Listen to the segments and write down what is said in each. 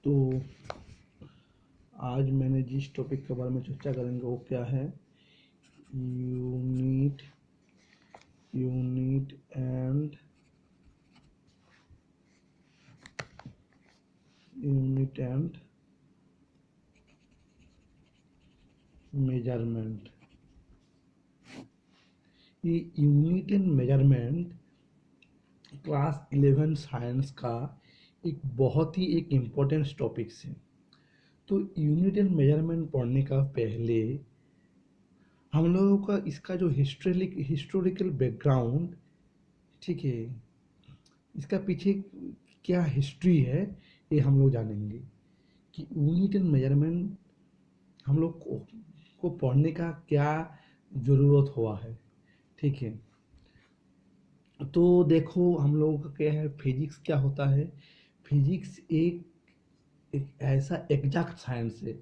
तो आज मैंने जिस टॉपिक के बारे में चर्चा करेंगे वो क्या है, यूनिट यूनिट एंड मेजरमेंट। ये unit and measurement class 11 science का एक बहुत ही इम्पोर्टेंट टॉपिक है। तो यूनिट एंड मेजरमेंट पढ़ने का पहले हम लोगों का इसका जो हिस्टोरिकल बैकग्राउंड, ठीक है, इसका पीछे क्या हिस्ट्री है ये हम लोग जानेंगे कि यूनिट एंड मेजरमेंट हम लोग को पढ़ने का क्या ज़रूरत हुआ है। ठीक है, तो देखो हम लोगों का क्या है, फिजिक्स क्या होता है। फिजिक्स एक ऐसा एग्जैक्ट साइंस है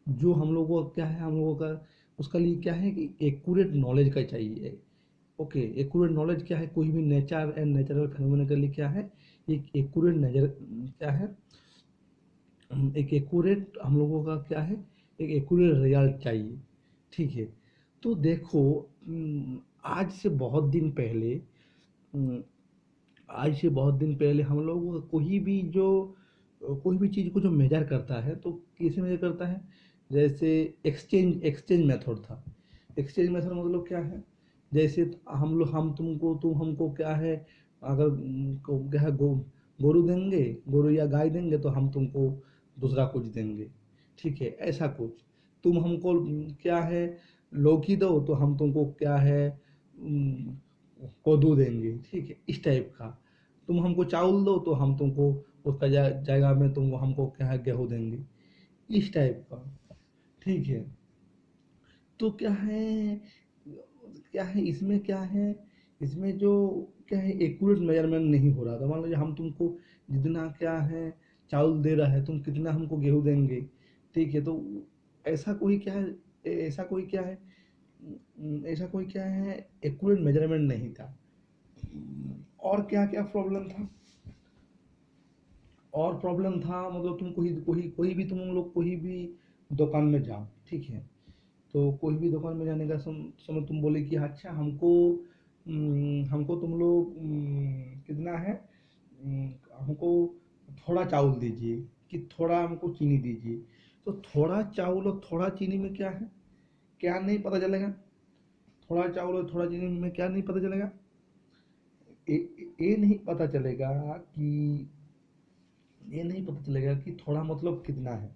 जो हम लोगों का क्या है, हम लोगों का उसका लिए क्या है कि एक्यूरेट नॉलेज का चाहिए। ओके, एक्यूरेट नॉलेज क्या है, कोई भी नेचर एंड नेचुरल फिनोमेना के लिए क्या है, एक एक्यूरेट नजर क्या है, एक एक्यूरेट हम लोगों का क्या है, एक एक्यूरेट रिजल्ट चाहिए। ठीक है, तो देखो आज से बहुत दिन पहले आज से बहुत दिन पहले हम लोग कोई भी चीज़ को जो मेजर करता है तो कैसे मेजर करता है, जैसे एक्सचेंज मेथड था। एक्सचेंज मेथड मतलब क्या है, जैसे तुम हमको क्या है, अगर क्या है गोरू देंगे, गोरू या गाय देंगे तो हम तुमको दूसरा कुछ देंगे। ठीक है, ऐसा कुछ तुम हमको क्या है लौकी दो तो हम तुमको क्या है कद्दू देंगे। ठीक है, इस टाइप का। तुम हमको चावल दो तो हम तुमको उसका जगह में तुमको हमको क्या है गेहूँ देंगे, इस टाइप का। ठीक है, तो क्या है इसमें क्या है, इसमें जो क्या है एक्यूरेट मेजरमेंट नहीं हो रहा था। मान लीजिए हम तुमको जितना क्या है चावल दे रहा है, तुम कितना हमको गेहूँ देंगे। ठीक है, तो ऐसा कोई क्या है ऐसा कोई क्या है ऐसा कोई क्या है एक्यूरेट मेजरमेंट नहीं था। और क्या क्या प्रॉब्लम था, और प्रॉब्लम था मतलब तुम कोई भी तुम लोग कोई भी दुकान में जाओ। ठीक है, तो कोई भी दुकान में जाने का समय तुम बोले कि अच्छा हमको तुम लोग कितना है, हमको थोड़ा चावल दीजिए कि थोड़ा हमको चीनी दीजिए। तो थोड़ा चावल और थोड़ा चीनी में क्या है, क्या नहीं पता चलेगा। थोड़ा चावल और थोड़ा चीनी में क्या नहीं पता चलेगा, ये नहीं पता चलेगा कि ये नहीं पता चलेगा कि थोड़ा मतलब कितना है,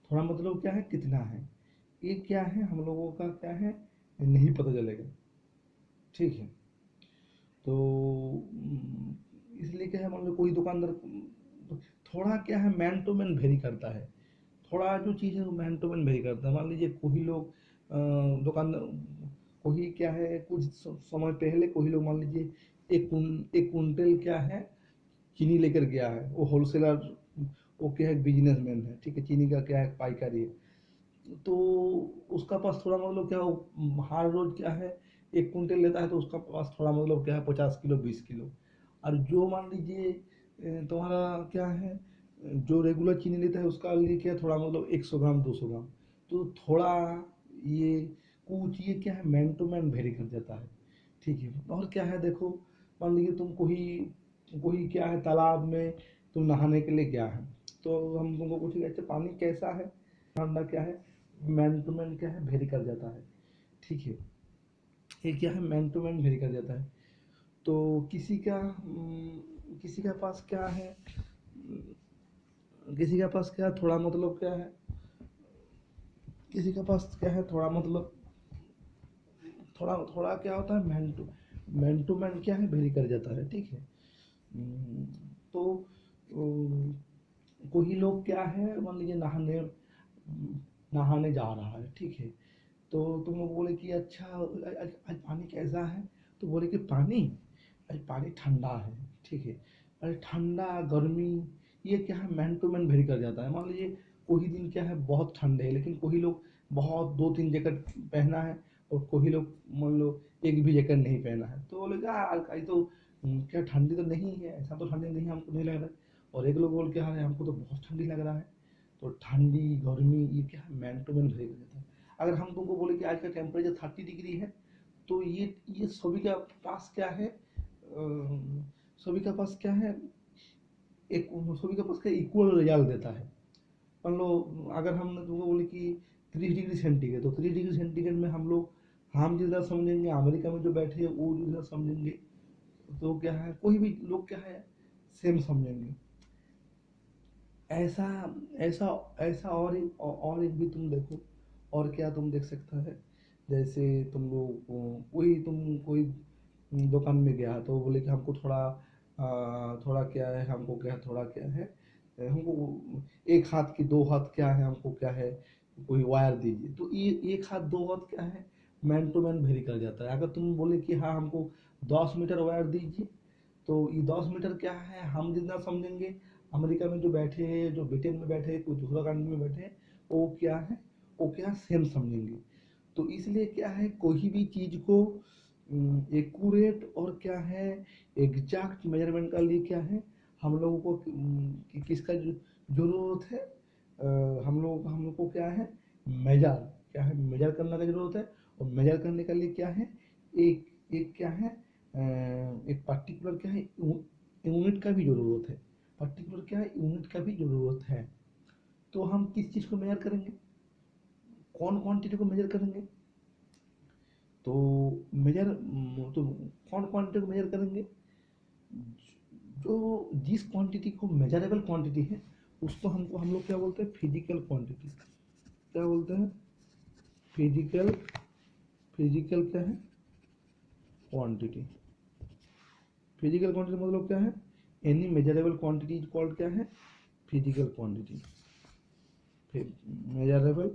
थोड़ा मतलब क्या है कितना है, ये क्या है हम लोगों का क्या है नहीं पता चलेगा। ठीक है, तो इसलिए क्या है मान लो कोई दुकानदार थोड़ा क्या है मैन टू मैन वेरी करता है। थोड़ा जो चीज़ है वो मैन टू मैन वेरी करता है। मान लीजिए कोई लोग दुकानदार कोई क्या है कुछ समय पहले कोई लोग मान लीजिए एक कुंटल क्या है चीनी लेकर गया है, वो होलसेलर, वो क्या है बिजनेसमैन है। ठीक है, चीनी का क्या है पाइकारी है। तो उसका पास थोड़ा मतलब क्या हर रोज क्या है एक कुंटल लेता है तो उसका पास थोड़ा मतलब क्या है 50 किलो 20 किलो। और जो मान लीजिए तुम्हारा क्या है जो रेगुलर चीनी लेता है उसका लिए क्या है थोड़ा मतलब 100 ग्राम 200 ग्राम। तो थोड़ा ये कुछ ये क्या है मैन टू मैन वेरी कर जाता है। ठीक है, और क्या है देखो, मान लीजिए तुम कोई कोई क्या है तालाब में तुम नहाने के लिए गया है, तो हम तुमको पूछेंगे अच्छा पानी कैसा है, ठंडा क्या है, मैन टू मैन क्या है वेरी कर जाता है। ठीक है, ये क्या है मैन टू मैन वेरी कर जाता है। तो किसी का पास क्या है, किसी का पास क्या थोड़ा मतलब क्या है, किसी का पास क्या है थोड़ा मतलब थोड़ा थोड़ा क्या होता है मैन टू मैन क्या है वेरी कर जाता है। ठीक है, तो कोई लोग क्या है मान लीजिए नहाने जा रहा है। ठीक है, तो तुम लोग बोले कि अच्छा आज पानी कैसा है, तो बोले कि आज पानी ठंडा है। ठीक है, अरे ठंडा गर्मी ये क्या है मैन टू मैन वेरी कर जाता है। मान लीजिए कोई दिन क्या है बहुत ठंडे है लेकिन कोई लोग बहुत 2-3 जैकेट पहना है, और कोई लोग मान लो एक भी जैकेट नहीं पहना है। तो बोले क्या ये तो क्या ठंडी तो नहीं है, ऐसा तो ठंडी नहीं हमको नहीं लग रहा है। और एक लोग बोल के हाँ हमको तो बहुत ठंडी लग रहा है। तो ठंडी गर्मी ये क्या है, मैन टू मैन वेरी कर जाता है। अगर हम तुमको बोले कि आज का टेम्परेचर 30 डिग्री है, तो ये सभी का पास क्या है, सभी का पास क्या है, एक सभी का पास क्या इक्वल रिजल्ट देता है। मान लो अगर हम तुमको बोले कि 30 डिग्री सेंटीग्रेड, तो 30 डिग्री सेंटीग्रेड में हम जितना समझेंगे, अमेरिका में जो बैठे हैं वो जितना समझेंगे, तो क्या है कोई भी लोग क्या है सेम समझेंगे। ऐसा ऐसा ऐसा और एक भी तुम देखो। और क्या तुम देख सकता है, जैसे तुम लोग कोई दुकान में गया तो बोले कि हमको थोड़ा क्या है, हमको क्या थोड़ा क्या है, हमको एक हाथ की दो हाथ क्या है, हमको क्या है कोई वायर दीजिए, तो ये एक हाथ दो हाथ क्या है, मैन टू मैन वेरी कर जाता है। अगर तुम बोले कि हाँ हमको 10 मीटर वायर दीजिए, तो ये 10 मीटर क्या है हम जितना समझेंगे, अमेरिका में जो बैठे हैं, जो ब्रिटेन में बैठे हैं, कोई दूसरा कंट्री में बैठे हैं, वो क्या सेम समझेंगे। तो इसलिए क्या है कोई भी चीज़ को एक्यूरेट और क्या है एग्जैक्ट मेजरमेंट का लिए क्या है हम लोगों को किसका जरूरत है, हम लोग को क्या है मेजर, क्या है मेजर करने का जरूरत है। और मेजर करने के लिए क्या है एक एक क्या है एक पर्टिकुलर क्या है यूनिट का भी जरूरत है, पर्टिकुलर क्या है यूनिट का भी जरूरत है। तो हम किस चीज़ को मेजर करेंगे, कौन क्वांटिटी को मेजर करेंगे, तो मेजर तो कौन क्वांटिटी को मेजर करेंगे, जो जिस क्वांटिटी को मेजरेबल क्वांटिटी है उसको हम लोग क्या बोलते हैं फिजिकल क्वांटिटी, क्या बोलते हैं फिजिकल, फिजिकल क्या है क्वांटिटी। फिजिकल क्वांटिटी मतलब क्या है, any measurable quantity is called क्या है फिजिकल क्वांटिटी। मेजरेबल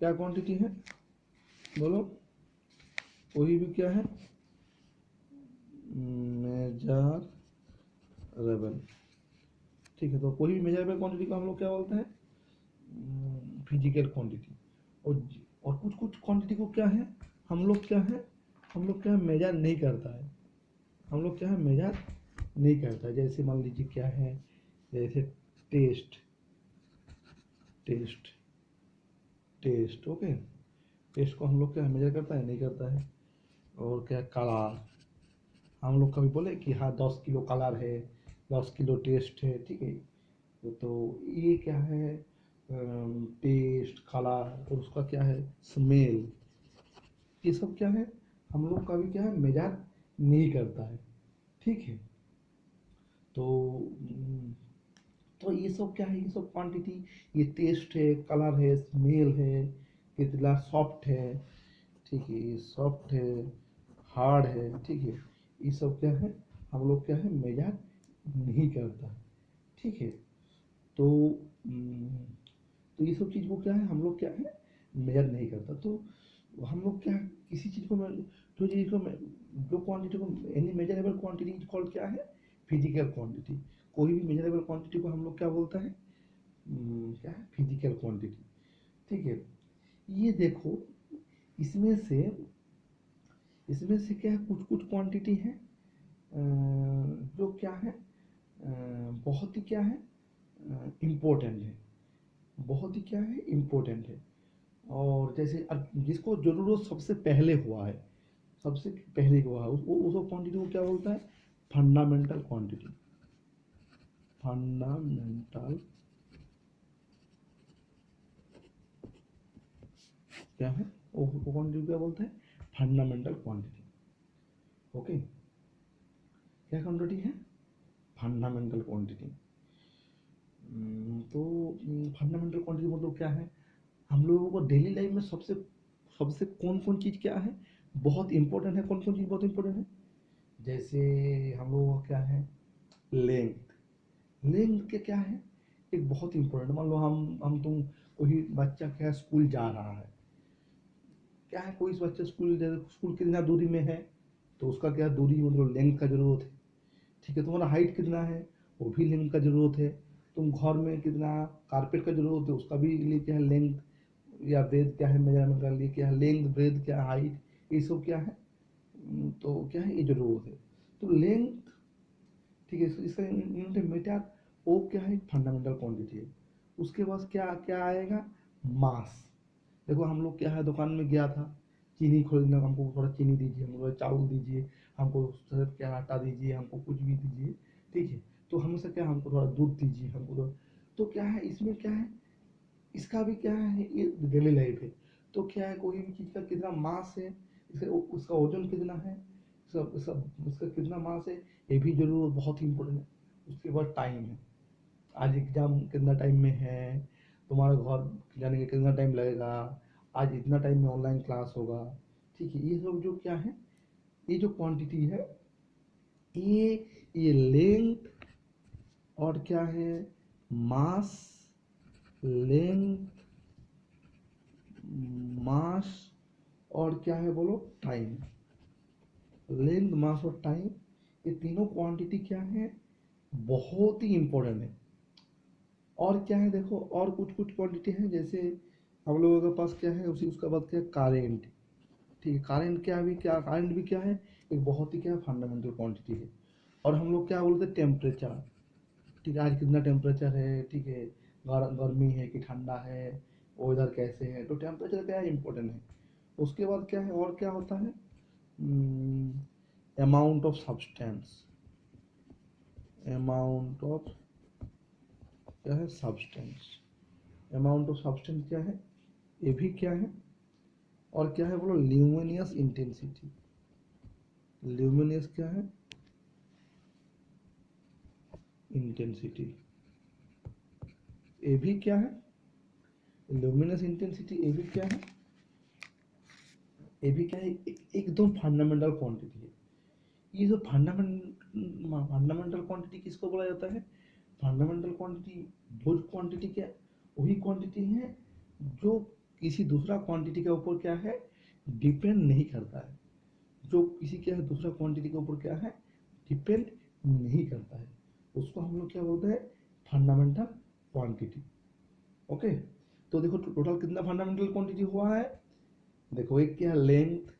क्या क्वांटिटी है, बोलो कोई भी क्या है मेजरेबल, ठीक है। तो कोई भी मेजरेबल क्वांटिटी को हम लोग क्या बोलते हैं फिजिकल क्वांटिटी। और कुछ कुछ क्वांटिटी को क्या है हम लोग क्या है हम लोग क्या मेजर नहीं करता है, हम लोग क्या है मेजर नहीं करता है। जैसे मान लीजिए क्या है, जैसे test, test test okay, test को हम लोग क्या मेजर करता है नहीं करता है। और क्या कलर, हम लोग कभी बोले कि हाँ 10 किलो कलर है, 10 किलो टेस्ट है, ठीक है। तो ये क्या है टेस्ट कलर और उसका क्या है स्मेल, ये सब क्या है हम लोग का भी क्या है मेजर नहीं करता है, ठीक है। तो तो ये सब क्या है, ये सब क्वांटिटी, ये टेस्ट है, कलर है, स्मेल है, कितना सॉफ्ट है, ठीक है, ये सॉफ्ट है, हार्ड है, ठीक है, ये सब क्या है हम लोग क्या है मेजर नहीं करता है, ठीक है। तो तो ये सब चीज़ को क्या है हम लोग क्या है मेजर नहीं करता। तो हम लोग क्या किसी चीज़ को जो चीज़ को जो क्वांटिटी को any measurable quantity is called क्या है फिजिकल क्वांटिटी। कोई भी मेजरेबल क्वांटिटी को हम लोग क्या बोलता है क्या है फिजिकल क्वांटिटी, ठीक है। ये देखो इसमें से इसमें से क्या है कुछ कुछ क्वांटिटी है जो क्या है बहुत ही क्या है इम्पोर्टेंट है, बहुत ही क्या है इम्पोर्टेंट है। और जैसे जिसको जरूरत सबसे पहले हुआ है, सबसे पहले हुआ है उस क्वांटिटी को क्या बोलता है फंडामेंटल क्वांटिटी, फंडामेंटल क्या है वो क्वांटिटी क्या बोलते हैं फंडामेंटल क्वांटिटी, ओके। क्या क्वांटिटी है फंडामेंटल क्वांटिटी। तो फंडामेंटल क्वांटिटी मतलब क्या है, हम लोगों को डेली लाइफ में सबसे सबसे कौन कौन चीज़ क्या है बहुत इंपॉर्टेंट है, कौन कौन चीज़ बहुत इंपॉर्टेंट है। जैसे हम लोगों का क्या है लेंथ, लेंथ के क्या है एक बहुत इंपॉर्टेंट। मान लो हम तुम कोई बच्चा क्या स्कूल जा रहा है, क्या है कोई बच्चा स्कूल कितना दूरी में है, तो उसका क्या दूरी मतलब लेंथ का जरूरत है, ठीक है। तुम्हारा हाइट कितना है वो भी लेंथ का जरूरत है। तुम घर में कितना कारपेट का जरूरत है उसका भी लिए क्या है लेंथ या ब्रेथ क्या है मेजरमेंट का लिए क्या है लेंथ ब्रेथ क्या है हाइट, ये सब क्या है तो क्या है ये जरूरत है। तो लेंथ, ठीक है, इसका यूनिट है मीटर वो क्या है, फंडामेंटल क्वांटिटी है। उसके बाद क्या क्या आएगा, मास। देखो हम लोग क्या है, दुकान में गया था चीनी खरीदना, हमको थोड़ा चीनी दीजिए, हमको थोड़ा चावल दीजिए, हमको सिर्फ क्या आटा दीजिए, हमको कुछ भी दीजिए, ठीक है। तो हमसे क्या, हमको थोड़ा दूध दीजिए, हमको तो क्या है इसमें क्या है, इसका भी क्या है, ये डेली लाइफ है। तो क्या है, कोई भी चीज़ का कितना मास है, इसका उसका वजन कितना है, सब सब उसका कितना मास है, ये भी जरूर बहुत ही इंपॉर्टेंट है। उसके बाद टाइम है, आज एग्जाम कितना टाइम में है, तुम्हारे घर जाने के कितना टाइम लगेगा, आज इतना टाइम में ऑनलाइन क्लास होगा, ठीक है। ये सब जो क्या है, ये जो क्वांटिटी है, ये ये लेंथ और क्या है, मास, लेंथ, मास और क्या है बोलो, टाइम। लेंथ, मास और टाइम, ये तीनों क्वांटिटी क्या है, बहुत ही इंपॉर्टेंट है। और क्या है देखो, और कुछ कुछ क्वांटिटी है, जैसे हम लोगों के पास क्या है, उसी उसका बाद क्या है, कारेंट, ठीक है। कारेंट क्या भी क्या, कारेंट भी क्या है, एक बहुत ही क्या फंडामेंटल क्वांटिटी है। और हम लोग क्या बोलते हैं, टेम्परेचर, ठीक है, आज कितना टेम्परेचर है, ठीक है, गर्मी है कि ठंडा है, वेदर कैसे है, तो टेम्परेचर क्या है, इम्पोर्टेंट है। उसके बाद क्या है, और क्या होता है, amount of substance, amount of क्या है, सब्सटेंस, अमाउंट ऑफ सब्सटेंस क्या है, ये भी क्या है। और क्या है बोलो, ल्यूमिनियस इंटेंसिटी, ल्यूमिनियस क्या है, इंटेंसिटी, ये भी क्या है, ल्यूमिनस इंटेंसिटी, ये भी क्या है, ये भी क्या है, एकदम फंडामेंटल क्वांटिटी है। ये जो फंडामेंटल क्वांटिटी किसको बोला जाता है, फंडामेंटल क्वांटिटी वो क्वांटिटी क्या, वही क्वांटिटी है जो किसी दूसरा क्वांटिटी के ऊपर क्या है, डिपेंड नहीं करता है, जो किसी क्या है दूसरा क्वांटिटी के ऊपर क्या है, डिपेंड नहीं करता है, उसको हम लोग क्या बोलते हैं, फंडामेंटल क्वांटिटी। ओके। तो देखो टोटल कितना फंडामेंटल क्वांटिटी हुआ है, देखो एक क्या है, लेंथ,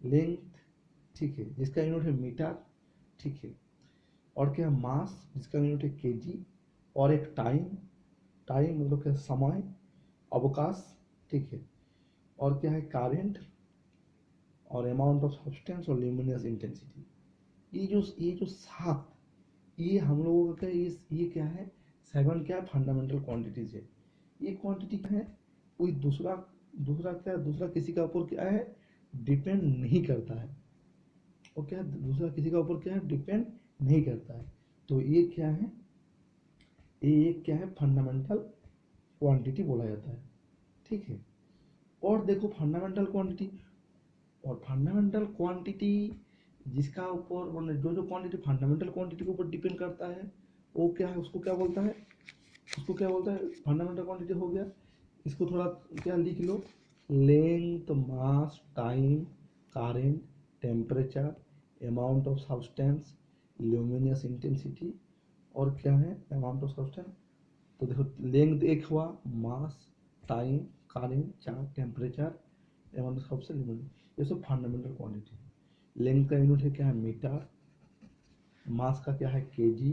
लेंथ, ठीक है, जिसका यूनिट है मीटर, ठीक है। और क्या है, मास, जिसका यूनिट है केजी। और एक टाइम, टाइम मतलब क्या, समय, अवकाश, ठीक है। और क्या है, कारेंट, और अमाउंट ऑफ सब्सटेंस और ल्यूमिनस इंटेंसिटी। ये जो सात, ये हम लोगों का ये क्या है, सेवन क्या है, फंडामेंटल क्वांटिटीज है। ये क्वांटिटी क्या है, कोई दूसरा दूसरा क्या, दूसरा किसी का ऊपर क्या है, डिपेंड नहीं करता है। और क्या है, दूसरा किसी का ऊपर क्या है, डिपेंड नहीं करता है। तो ये क्या है, ये एक क्या है, फंडामेंटल क्वांटिटी बोला जाता है, ठीक है। और देखो फंडामेंटल क्वांटिटी, और फंडामेंटल क्वांटिटी जिसका ऊपर मतलब जो जो क्वांटिटी फंडामेंटल क्वांटिटी के ऊपर डिपेंड करता है, वो क्या है, उसको क्या बोलता है, उसको क्या बोलता है, फंडामेंटल क्वांटिटी हो गया। इसको थोड़ा क्या लिख लो, length, mass, time, current, temperature, amount of substance, luminous intensity, और क्या है, अमाउंट ऑफ सब्सटेंस। तो देखो लेंथ एक हुआ, mass, time, current, charge, temperature, amount of substance, luminous, ये सब फंडामेंटल क्वांटिटी है। लेंथ का यूनिट है क्या है, मीटर, मास का क्या है, केजी,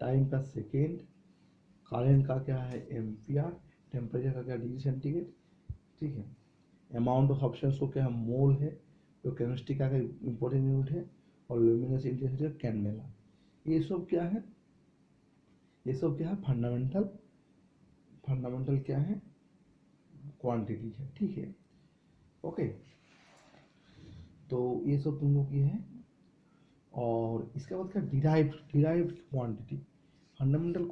टाइम का सेकेंड, करेंट का क्या है, एम्पियर, टेम्परेचर का क्या, डिग्री सेंटीग्रेड, ठीक है। अमाउंट ऑफ सब्सटेंस को क्या है, मोल है, जो केमिस्ट्री का इंपॉर्टेंट यूनिट है। और ल्यूमिनस इंटेंसिटी कैंडेला। ये सब क्या है, ये सब क्या है, फंडामेंटल, फंडामेंटल क्या है, क्वांटिटी है, ठीक है। ओके। तो ये सब तुम लोग ये है। और इसके बाद क्या, डिराइव्ड, डिराइव्ड क्वांटिटी, फंडामेंटल